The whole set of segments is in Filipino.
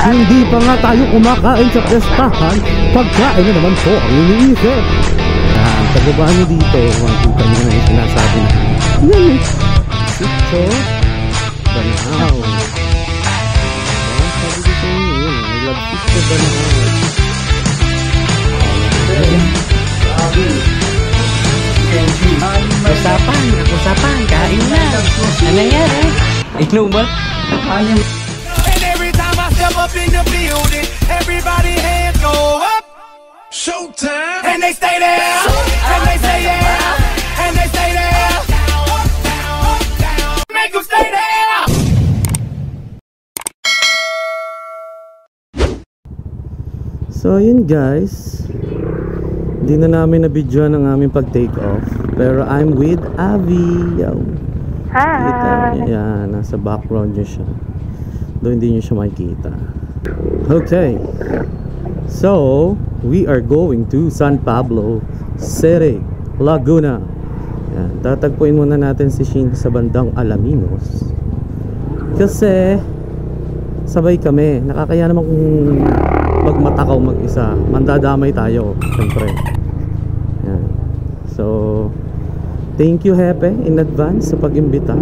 Hindi pa nga tayo kumakain sa pestahan, pagkain na naman po ang iniisip. Pagbaba nyo dito, makikita nyo na yung sinasabi na yan, sitso Banahaw. Sabi ko sa inyo yun, I love sitso Banahaw. Usapan, kain na. Ano nangyari? Inuman? And every time I step up in the building, everybody hands go up. Showtime. And they stay there. And they stay there. And they stay there. Make them stay there. So yun guys, hindi na namin na-videoan ang aming pag-take off. Pero I'm with Avi. Yo. Hi! Yan, nasa background niya siya. Doon hindi niyo siya makikita. Okay. So, we are going to San Pablo City, Laguna. Yan, tatagpuin muna natin si Shin sa bandang Alaminos. Kasi sabay kami. Nakakaya naman kung magmatakaw mag-isa. Mandadamay tayo, siyempre. Yan. So, thank you Hepe in advance sa pag-imbita.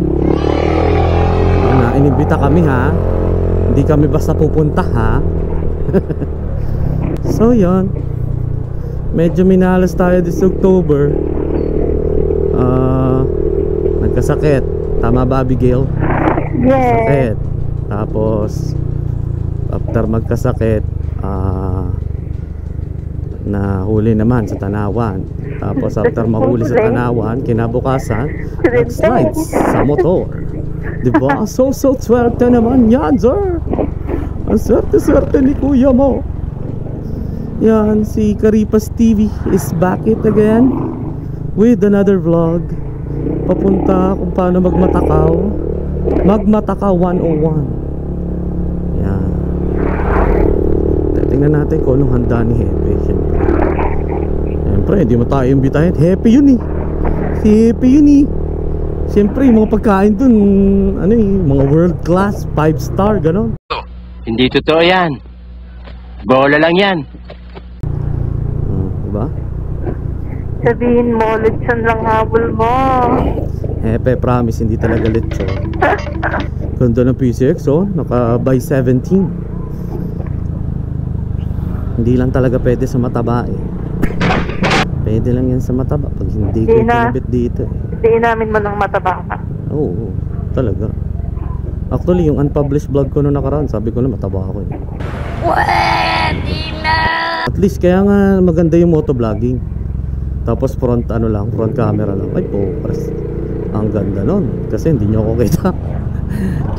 Inimbita kami ha. Hindi kami basta pupunta ha. So yun, medyo minalas tayo this October. Nagkasakit. Tama ba Abigail? Yes. Sakit. Tapos after magkasakit, nahuli naman sa Tanawan. Tapos after mahuli sa Tanawan, kinabukasan nag-slides sa motor. Diba? So swerte naman yan, sir. Ang swerte ni kuya mo. Yan, si Karipas TV is back it again with another vlog. Papunta kung paano magmatakaw. Magmatakaw 101. Yan. Tingnan natin kung anong handa ni Hepe. Siyempre, hindi mo tayo imbitahin. Hepe yun eh. Si Hepe yun eh. Siyempre, yung mga pagkain dun, ano eh, mga world class, 5-star, gano'n. Hindi totoo yan. Bola lang yan. Diba? Sabihin mo, lechon lang habol mo. Hepe, promise, hindi talaga lechon. Ganda ng PCX, oh. Naka by 17. Hindi lang talaga pwede sa mataba eh. Pwede lang yan sa mataba pag hindi ko kinabit dito eh. Hindi namin mo ng mataba ka. Oo, talaga. Actually, yung unpublished vlog ko noong nakaraan, sabi ko na mataba ako eh. Pwede na! At least kaya nga maganda yung motovlogging. Tapos front camera lang. Ay po, pres. Ang ganda nun. Kasi hindi nyo ako kita.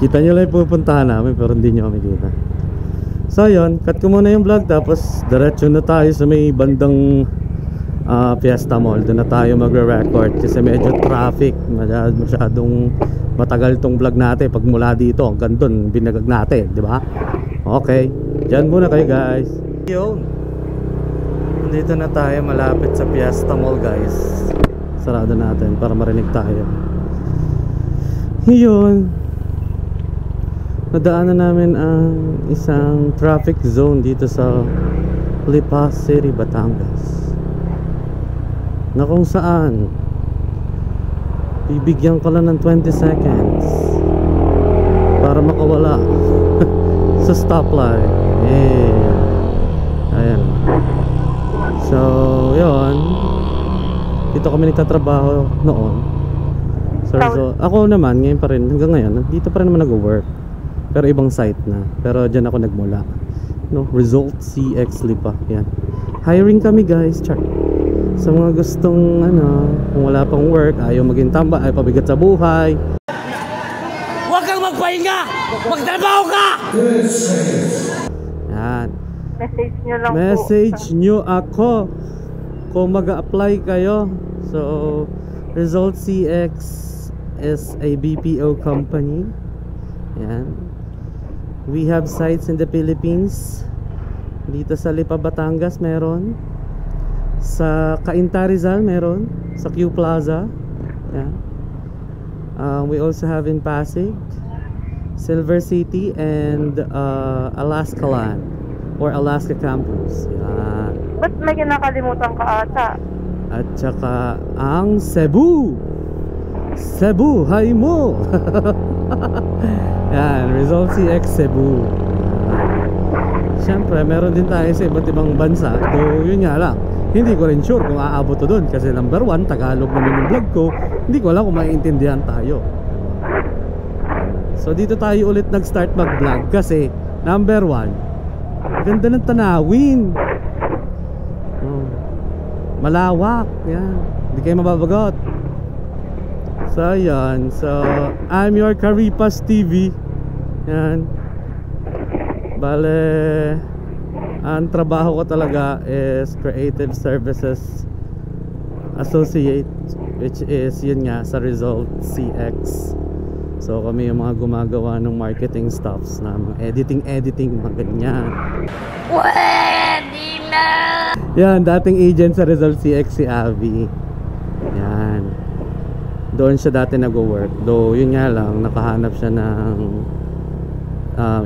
Kita nyo lang yung pupuntahan namin pero hindi nyo kami kita. So yun, cut ko muna yung vlog. Tapos diretso na tayo sa may bandang Fiesta Mall. Doon na tayo magre-record kasi medyo traffic. Masyadong matagal tong vlog natin. Pag mula dito hanggang doon binagag natin, di ba? Okay, dyan muna kayo guys. Yun, dito na tayo malapit sa Fiesta Mall guys. Sarado natin para marinig tayo. Yun, nadaanan namin ang isang traffic zone dito sa Lipa City, Batangas, na kung saan bibigyan ka lang ng 20 seconds para makawala sa stoplight. Ayan. So yun, dito kami nagtatrabaho noon. So ako naman ngayon pa rin, hanggang ngayon dito pa rin naman nag-work, pero ibang site na. Pero dyan ako nagmula, no? Result CX Lipa. Yan, hiring kami guys. Char. Sa mga gustong kung wala pang work, ayaw maging tamba, ay pabigat sa buhay, Huwag kang magpahinga! Magtrabaho ka! yan, Message nyo lang message nyo ako kung mag-a-apply kayo. So Result CX is a BPO company. Yan, we have sites in the Philippines. Dito sa Lipa, Batangas meron, sa Cainta, Rizal meron, sa Q Plaza. Yan. We also have in Pasig, Silver City, and Alaska Land or Alaska Campus. Yan. Ba't may kinakalimutan ka ata? At saka ang Cebu. Cebu, hay mo. Yan, Rizal CX Cebu. Siyempre, meron din tayo sa iba't ibang bansa. So, yun nga lang. Hindi ko rin sure kung aabot to doon. Kasi number 1, Tagalog naman yung vlog ko. Hindi ko alam kung maiintindihan tayo. So, dito tayo ulit nag-start mag-vlog. Kasi, number 1, ganda ng tanawin. Malawak. Yan. Hindi kayo mababagot. So, yan. So, I'm your Karipas TV. Yan. Bale, ang trabaho ko talaga is Creative Services Associate, which is, yun nga, sa Result CX. So, kami yung mga gumagawa ng marketing stuffs na mga editing, mga ganyan. Pwede na! Yan, dating agent sa Result CX si Abby. Yan. Doon siya dati nag-work. Though, yun nga lang, nakahanap siya ng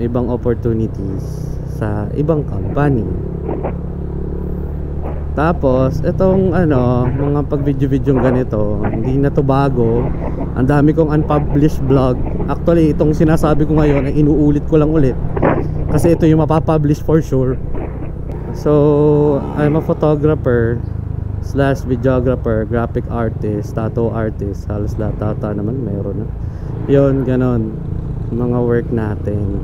ibang opportunities sa ibang company. Tapos, itong mga pag-video-video ganito, hindi na to bago. Ang dami kong unpublished vlog. Actually, itong sinasabi ko ngayon ay inuulit ko lang ulit. Kasi ito yung mapapublish for sure. So, I'm a photographer / videographer, graphic artist, tattoo artist. Halos lahat ata naman mayroon na. Yun, ganon. Mga work natin.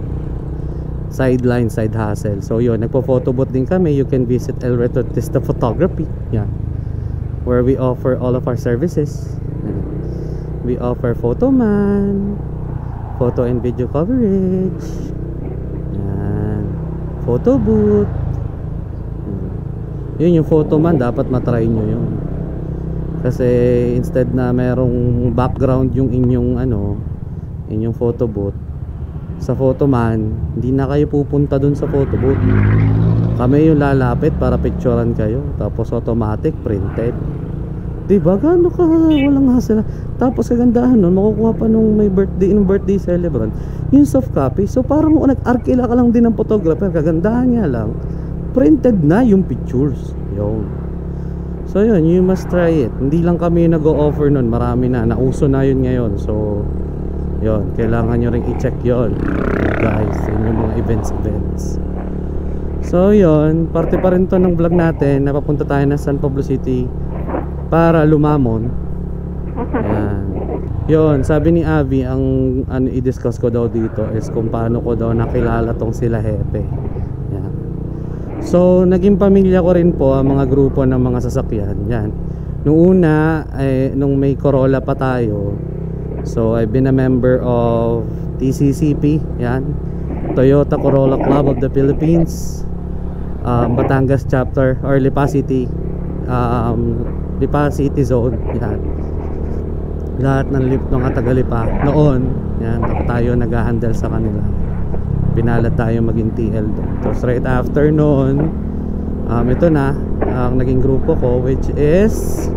Sideline, side hustle. So yun, nagpo-photobooth din kami. You can visit El Retratista Photography. Yeah. Where we offer all of our services. We offer photo man, photo and video coverage. Yan. Photo booth. Yun yung photo man, dapat matry nyo yun. Kasi instead na merong background yung inyong photo booth, sa photo man, hindi na kayo pupunta dun sa photo booth. Kami yung lalapit para picturean kayo. Tapos automatic, printed. Diba? Gano'n ka, walang hassle. Tapos kagandahan nun, makukuha pa nung may birthday celebrant yung soft copy. So parang nag-arkila ka lang din ng photographer. Kagandahan nga lang, printed na yung pictures. Yun. So yun, you must try it. Hindi lang kami nag-o-offer nun, marami na, nauso na yun ngayon. So yun, kailangan nyo rin i-check yun, guys, yung mga events. So yun, parte pa rin to ng vlog natin. Napapunta tayo na San Pablo City para lumamon. Ayan. Yun, sabi ni Abby, ang i-discuss ko daw dito is kung paano ko daw nakilala tong sila Hepe. Ayan. So naging pamilya ko rin po ang mga grupo ng mga sasakyan. Yan. Nung una, nung may Corolla pa tayo, so I've been a member of TCCP, yan, Toyota Corolla Club of the Philippines, Batangas chapter or Lipa City Zone, yan. Lahat ng mga taga-Lipa noon, yan, tayo nag-handle sa kanila. Pinalad tayo maging TL doon. So right after noon, ito na ang naging grupo ko, which is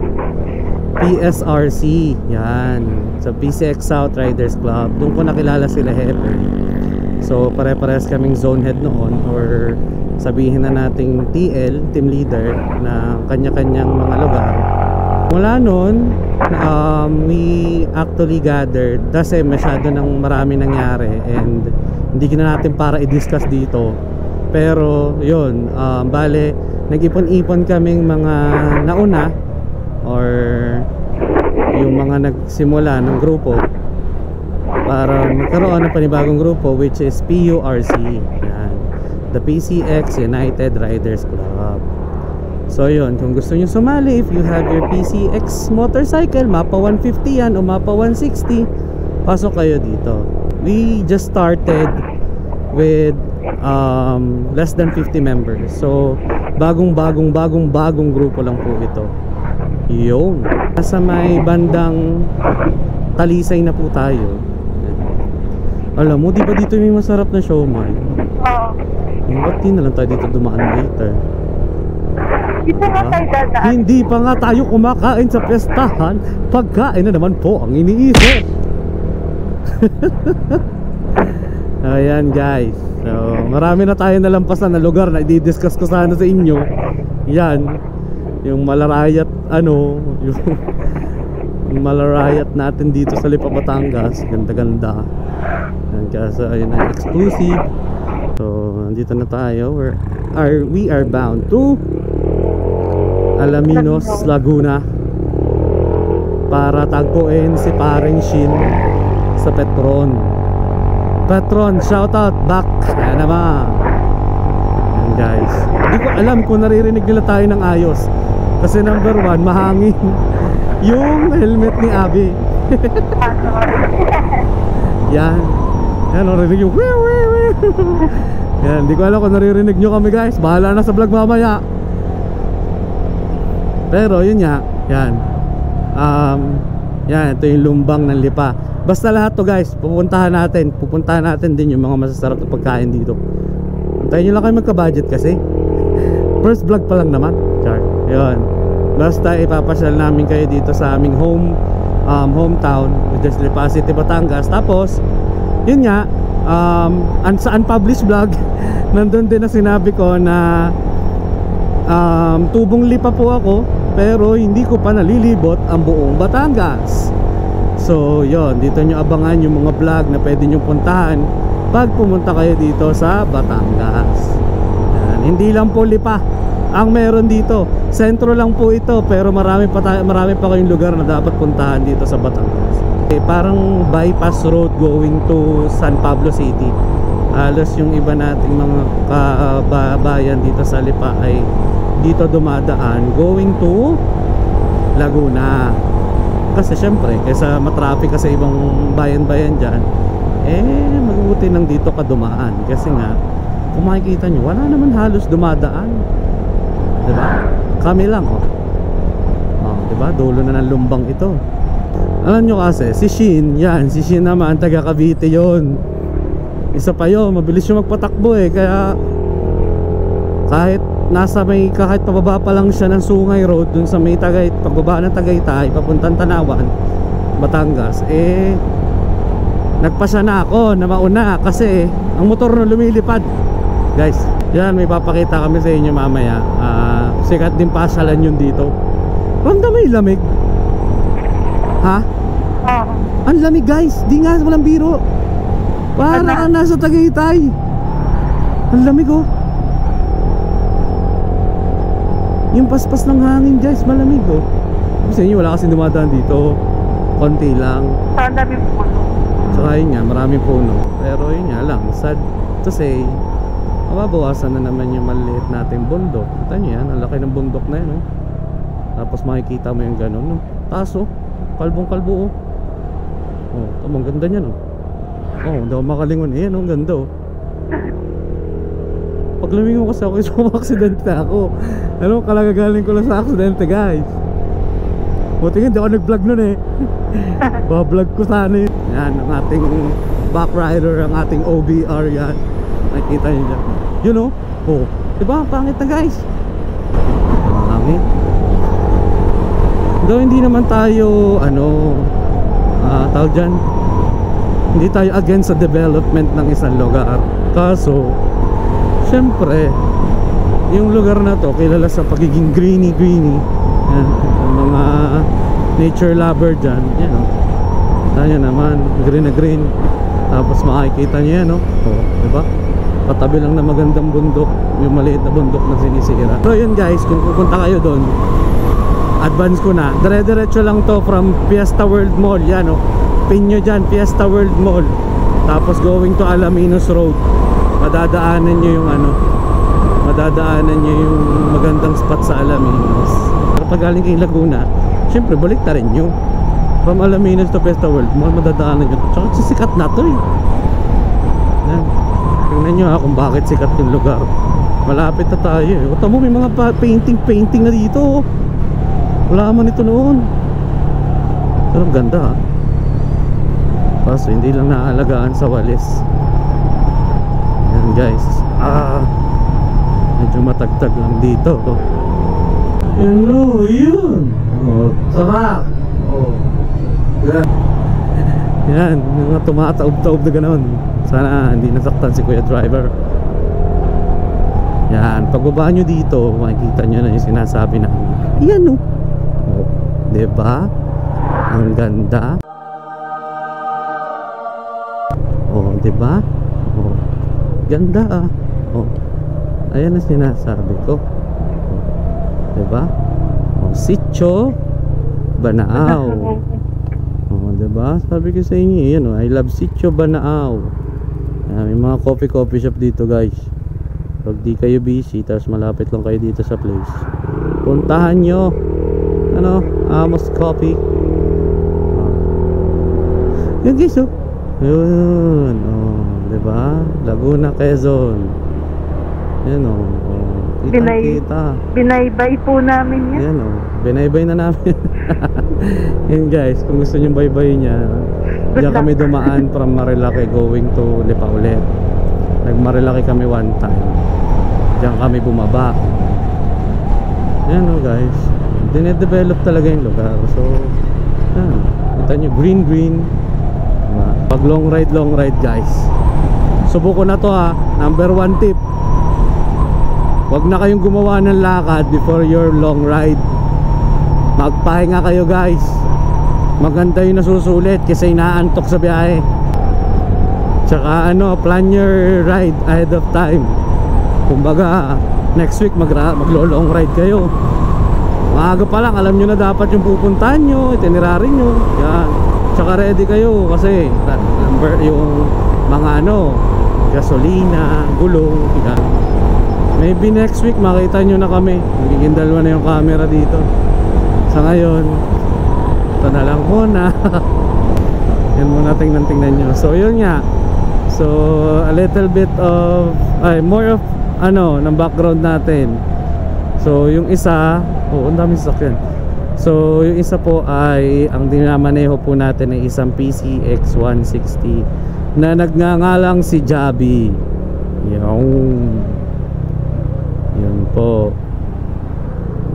PSRC, yan, sa PCX South Riders Club. Doon ko nakilala sila Hepe. So pare-parehas kaming zone head noon, or sabihin na nating TL, team leader, na kanya-kanyang mga lugar. Mula noon, we actually gathered kasi masyado nang marami nangyari and hindi na natin para i-discuss dito. Pero yun, bale nag-ipon-ipon kaming mga nauna or yung mga nagsimula ng grupo para magkaroon ng panibagong grupo, which is PURC, yan, the PCX United Riders Club. So yun, kung gusto nyo sumali, if you have your PCX motorcycle, mapa 150 yan o mapa 160, pasok kayo dito. We just started with less than 50 members. So bagong grupo lang po ito. Yun, nasa may bandang Talisay na po tayo. Alam mo, di ba dito may masarap na siomai? Oo. Ba't di na lang tayo dito dumaan later? Dito nga tayo dadaan. Hindi pa nga tayo kumakain sa pestahan. Pagkain na naman po ang iniisip. Ayan guys. So, marami na tayo nalampasan na lugar na i-discuss ko sana sa inyo. Yan. Yung Malarayat yung Malarayat natin dito sa Lipa, Batangas. Ganda-ganda. Ayan kasi ayun ay exclusive. So, nandito na tayo. We are bound to Alaminos, Laguna para tagpuin si paring Shin sa Petron. Shoutout back. Ayan naman. Ayan guys. Hindi ko alam kung naririnig nila tayo ng ayos. Kasi number 1, mahangin yung helmet ni Abby. Yan. Yan, naririnig yung yan, hindi ko alam kung naririnig nyo kami guys. Bahala na sa vlog mamaya. Pero yun nga. Yan. Yan, ito yung lumbang ng Lipa. Basta lahat to guys, pupuntahan natin din yung mga masasarap na pagkain dito. Antayin nyo lang kayo magka-budget kasi first vlog pa lang naman. Char. Yun. Basta ipapasyal namin kayo dito sa aming hometown, which is Lipa City, Batangas. Tapos, yun nga, sa unpublished vlog, nandun din na sinabi ko na tubong Lipa po ako, pero hindi ko pa nalilibot ang buong Batangas. So yun, dito nyo abangan yung mga vlog na pwede nyo puntahan pag pumunta kayo dito sa Batangas. Yan. Hindi lang po Lipa ang meron dito, sentro lang po ito, pero marami pa kayong lugar na dapat puntahan dito sa Batangas. Parang bypass road going to San Pablo City. Halos yung iba nating mga kababayan dito sa Lipa ay dito dumadaan going to Laguna. Kasi syempre, kaysa matraffic kasi ibang bayan-bayan dyan, mabuti nang dito ka dumaan. Kasi nga, kung makikita nyo, wala naman halos dumadaan, diba? Kami lang, diba? Dulo na ng lumbang ito. Alam nyo kasi, si Shin naman, taga Cavite yon. Isa pa yun, mabilis yung magpatakbo kaya kahit pababa pa lang siya ng Sungay Road dun sa may pagbaba ng Tagaytay papuntang Tanawan, Batangas, nagpasya na ako na mauna kasi ang motor na lumilipad guys. Yan, may papakita kami sa inyo mamaya. Sikat din pasyalan yun dito. Ramdam mo yung lamig? Ha? Ang lamig guys, di nga walang biro. Para ka nasa Tagaytay. Ang lamig yung paspas ng hangin guys, malamig Sa inyo wala kasi dumadaan dito, konti lang. Saan daming puno? Saka yun nga, maraming puno. Pero yun nga lang, sad to say, mababawasan na naman yung maliit nating bundok. Kita nyo yan, ang laki ng bundok na yun Tapos makikita mo yung ganun taso, kalbong kalbo tamang ganda nyan hindi ako makalingon ang ganda Pag lumingon kasi ako, sumaksidente ako. Kalagagaling ko lang sa aksidente guys. Buti nga, di ako nag-vlog nun Bablog ko sana Yan, ang ating back rider, ang ating OBR yan. Nakikita nyo dyan. Yun diba? Pangit na guys. Pangit. Though hindi naman tayo, tawag dyan, hindi tayo against sa development ng isang lugar. Kaso, siyempre, yung lugar na to kilala sa pagiging greeny. Yan, ang mga nature lover dyan. Yan tayo naman, green na green. Tapos makikita nyo yan diba? Patabi lang na magandang bundok, yung maliit na bundok na sinisira. So yun guys, kung pupunta kayo doon, advance ko na, dire-diretso lang to from Fiesta World Mall. Yan pin nyo dyan, Fiesta World Mall. Tapos going to Alaminos Road, madadaanan nyo yung magandang spot sa Alaminos. Pero pag galing kay Laguna, syempre balik ta rin nyo from Alaminos to Fiesta World Mall, madadaanan nyo. Tsaka sikat na to Yan. Tingnan nyo kung bakit sikat yung lugar. Malapit na tayo Ito mo, may mga painting na dito wala man ito noon. Pero ganda Kaso hindi lang naalagaan sa walis. Yan guys, medyo matagtag lang dito. Yun. Sarap. Yan, yung mga tumataob-taob na gano'n. Sana hindi nasaktan si Kuya Driver. Yan, pagbaba nyo dito, makikita nyo na yung sinasabi na yan, oh. Oh, diba? Ang ganda. Oh, diba? Oh, ganda ah. Oh, ayan ang sinasabi ko. Oh, diba? Oh, Sitio Banaaw. Oh, diba? Sabi ko sa inyo, yan oh, I love Sitio Banaaw. May mga coffee shop dito, guys. Pag di kayo busy, tapos malapit lang kayo dito sa place, puntahan nyo. Ano? Amos Coffee. Yan, guys, oh. Yun, oh, diba? Laguna, Quezon. Yan, oh. Kita. Binaybay po namin yan. Yan, oh. Binaybay na namin. Yan, guys, kung gusto nyo baybayin niya, diyan kami dumaan from Marilaki going to Lipa ulit. Nag-Marilaki kami one time. Diyan kami bumaba. Yan, oh, guys. Dinedevelop talaga yung lugar. So, yan. Kita nyo, green. Pag long ride, guys. Subukan na to, ha. Number 1 tip. Huwag na kayong gumawa ng lakad before your long ride. Magpahinga kayo, guys. Maganda yung nasusulit kasi inaantok sa biyahe. Tsaka ano, plan your ride ahead of time. Kumbaga, next week maglo-long ride kayo. Maaga pa lang, alam nyo na dapat yung pupuntahan nyo, itinerary nyo. Yan. Tsaka ready kayo kasi yung mga ano, gasolina, gulong, yan. Maybe next week makita nyo na kami. Magiging dalawa na yung camera dito. Sa ngayon, ito na lang muna. Yan muna, tingnan nyo. So yun nga. So a little bit of more of ano ng background natin. So yung isa, ang daming sasakyan. So yung isa po ay ang dinamaneho po natin ay isang PCX 160 na nagngangalang si Jabi. Yun po.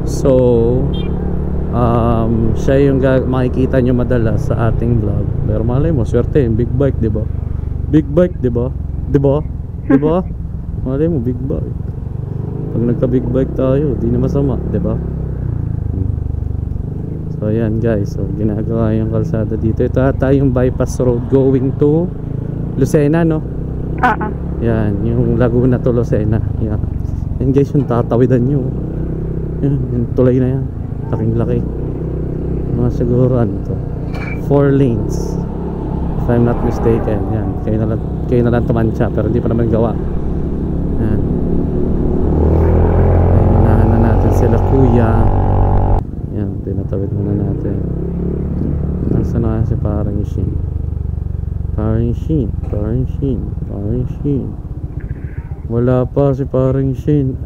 So siya yung makikita nyo madalas sa ating vlog. Pero malay mo, swerte yung big bike, diba? Big bike, diba? Diba? Malay mo, big bike. Pag nagka big bike tayo, di na masama, diba? So ayan, guys. So ginagawa yung kalsada dito. Ito ata yung bypass road going to Lucena, no? Yan, yung Laguna to Lucena. Yan. Yan, guys, yung tatawidan nyo. Yan, yung tulay na yan. Laking laki. Mga siguro ano to, 4 lanes if I'm not mistaken. Yan, kayo na lang tumansya, pero hindi pa naman gawa. Yan. Unahan na natin sila kuya. Yan, tinatawid muna natin. Nasa na si parang Shin. Wala pa si parang Shin.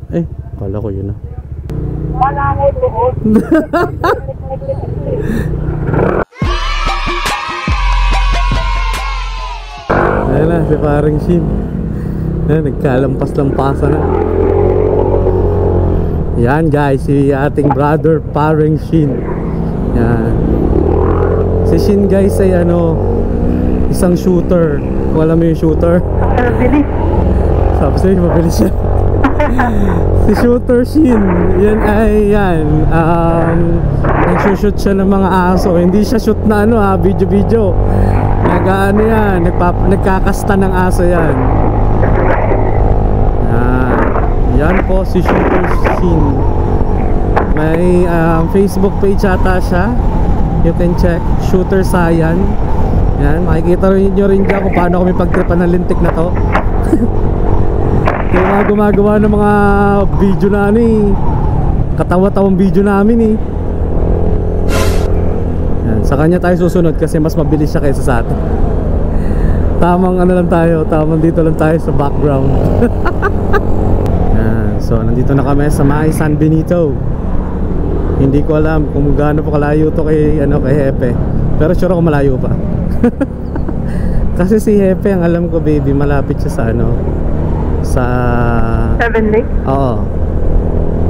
Kala ko yun na. Wala mo doon. Ayan na, si parang Shin. Ayan, nagkalampas-lampasan na. Yan, guys, si ating brother parang Shin. Yan. Si Shin, guys, ay ano, isang shooter. Kung alam mo yung shooter, Bilis. sabi sa'yo, mabilis siya. Si Shooter Shin, yan ay nagsushoot siya ng mga aso. Hindi siya shoot na ano, video. Nag-ano yan, nagkakasta ng aso yan. Yan po si Shooter Shin. May Facebook page ata siya. You can check, Shooter Sayan. Yan, makikita nyo rin dyan kung paano kami pagtripan ng lintik na to. Yung mga gumagawa ng mga video na ano eh, katawa-tawang video namin eh. Yan, sa kanya tayo susunod kasi mas mabilis siya kaysa sa atin. Tamang ano lang tayo, tamang dito lang tayo sa background. Yan, so nandito na kami sa May San Benito. Hindi ko alam kung gaano pa kalayo to kay Hepe, pero sure ako malayo pa. Kasi si Hepe, ang alam ko, baby, malapit siya sa sa 7 Lakes? Oo,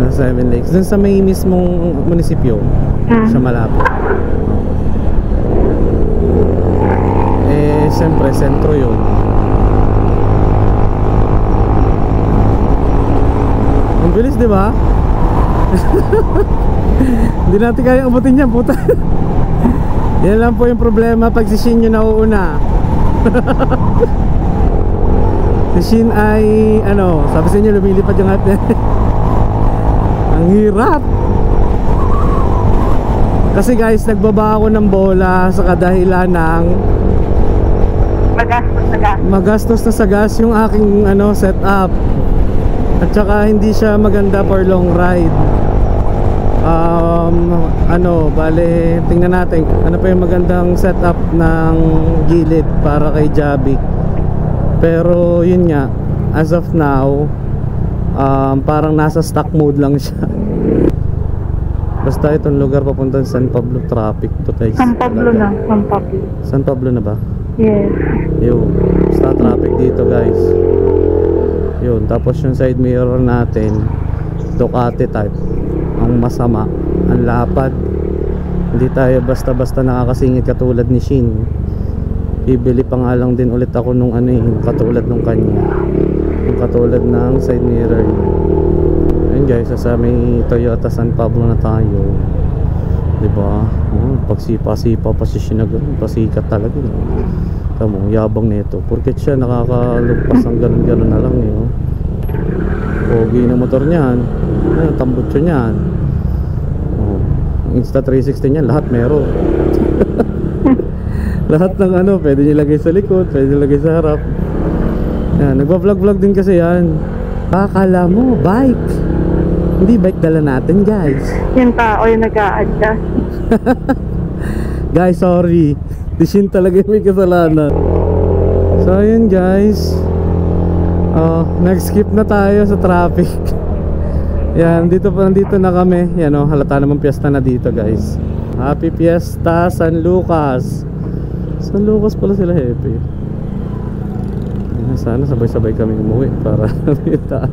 nasa 7 Lakes. Dun sa may mismong munisipyo siya malapit. siyempre sentro yun. Ang bilis, di ba? Hindi natin kaya abutin yan, puta. Yan lang po yung problema pag si Shin yung nauuna. Si Shin ay ano, sabi sa inyo lumilipad yung hat niya. Ang hirap. Kasi guys, nagbaba ako ng bola sa kadahilan ng magastos na sa gas yung aking ano, setup. At saka hindi siya maganda for long ride. Ano, bale, tingnan natin ano pa yung magandang setup ng gilid para kay Jabi. Pero yun nga, as of now, parang nasa stock mode lang siya. Basta itong lugar papuntang San Pablo, traffic to guys. San Pablo na, San Pablo. San Pablo na ba? Yes. Yun, basta traffic dito guys. Yun, tapos yung side mirror natin Ducati type. Ang masama, ang lapad. Hindi tayo basta-basta nakakasingit katulad ni Shin. Bibili pa nga lang din ulit ako nung ano yung katulad nung kanya. Yung katulad ng side mirror. Ayun guys, sa may Toyota San Pablo na tayo. Diba? Pagsipa-sipa pa si Shin na ganun. Pasikat talaga. Tamo, yabang nito. Porket siya nakakalugpas ang ganun-ganun na lang yun. Pogi na motor niyan. Tambutso niyan. Insta 360 niyan, lahat meron. Lahat ng ano, pwede niya lagay sa likod, pwede niya lagay sa harap. Yan, nagpa-vlog din kasi yan. Akala mo, bike. Hindi bike dala natin, guys. Yung tao yung nag-a-adjust. Guys, sorry. Dishin talaga may kasalanan. So, ayun guys. Nag-skip na tayo sa traffic. Yan, nandito na kami. Yan o, halata naman piyesta na dito guys. Happy Fiesta San Lucas. San Lucas pala sila happy. Sana sabay-sabay kami umuwi para kita.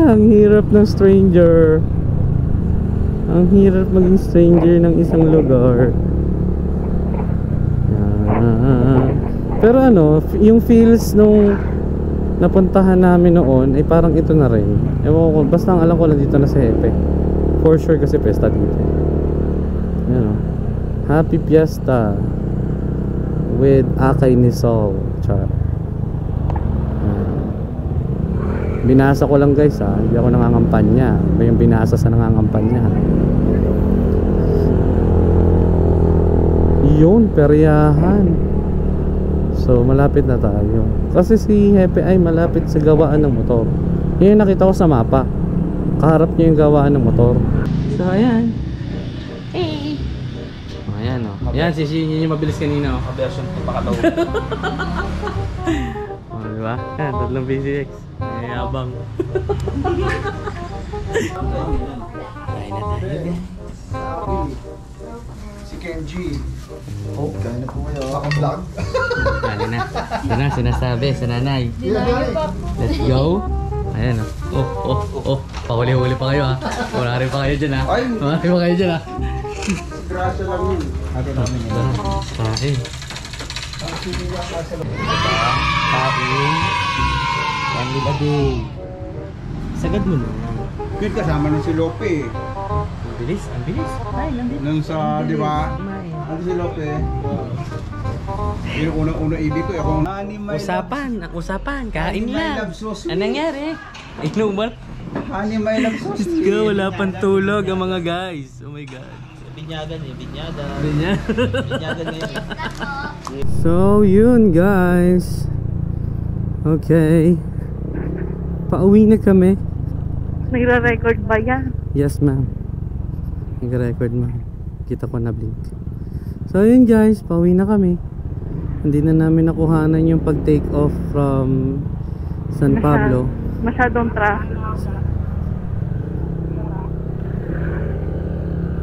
Ang hirap ng stranger. Ang hirap maging stranger ng isang lugar. Yan. Pero ano, yung feels nung napuntahan namin noon ay parang ito na rin. Ewan ko, basta ang alam ko lang dito na sa Hepe. For sure kasi pesta dito. Yan o. Happy Fiesta with Akay ni Sol. Char. Binasa ko lang guys ha. Hindi ako nangangampanya. Iba yung binasa sa nangangampanya. Yun, peryahan. So malapit na tayo. Kasi si Hepe ay malapit sa gawaan ng motor. Yun yung nakita ko sa mapa. Kaharap niya yung gawaan ng motor. So ayan. Hey. Oh, ayan o. Ayan si Shin, yun yung mabilis kanina o. Version ko pa kataw. Oh, diba? Yan, tatlong PCX. Ay, abang. Kain na tayo. Si Kenji. Oh, kain na po kayo. Paka-vlog. Kali na. Ito na, sinasabi sa nanay. Let's go. Ayan o. Oh. Pahuli-huli pa kayo ha. Wala rin pa kayo dyan ha. Wala rin pa kayo dyan ha. Grasya lang yun. Ate namin yun. Kain. Kain. One meal a day. Sagad mo na. Good kasama nun si Lope. Ang bilis, ang bilis. Ay, nandito. Nung sa, di ba? Ano si Lope? Yung unang-unang ibig ko, ako Usapan, kain Honey, my lang. love, so sweet. Anong nangyari? Inuman? Honey, my love, so Diyos sweet. ko, wala pang tulog ang mga guys. Oh my god. Binyagan eh, binyagan. Binyagan ngayon. So, yun guys. Okay. Pauwi na kami. Nagre-record ba yan? Yes ma'am. Nag-record ma'am. Kita ko na blink. So yun guys, pauwi na kami. Hindi na namin nakuhanan yung pag-take off from San Pablo. Masyadong traffic.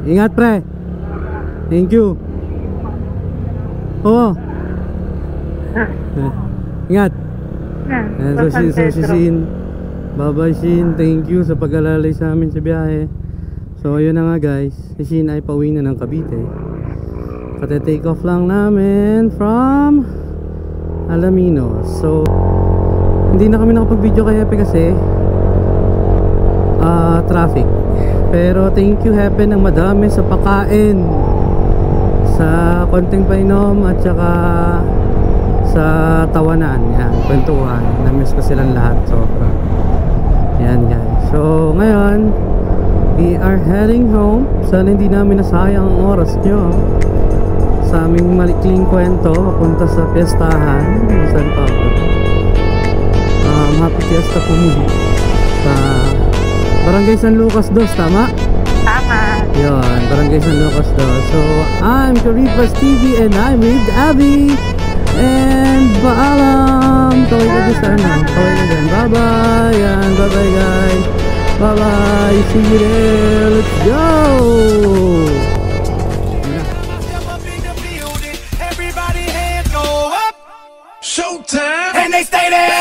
Ingat pre. Thank you. Oo. Ingat. Yan, So sa San si Pedro. Shin. Bye-bye Shin. Thank you sa pag-alalay sa amin sa biyahe. So ayun na nga guys. Si Shin ay pauwi na ng Cavite. Kate-take off lang namin from Alaminos. So hindi na kami nakapag-video kay Hepe kasi traffic. Pero thank you Hepe ng madami sa pakain, sa konting painom at saka sa tawanan. Yan, kwentuhan. Na-miss ko silang lahat sobra. Yan guys. So ngayon we are heading home. Sana hindi namin nasayang ang oras nyo sa aming malikling kwento papunta sa piyestahan San Pablo. Happy fiesta po muli sa Barangay San Lucas 2, tama? Tama. Yun, Barangay San Lucas 2. So, I'm Caripas TV and I'm with Abby. And paalam. Kaway ka dyan sa ano? Kaway ka dyan. Bye-bye. Yan, bye-bye guys. Bye-bye. See you there. Let's go! Step up in the building, everybody hands go up. Showtime, and they stay there.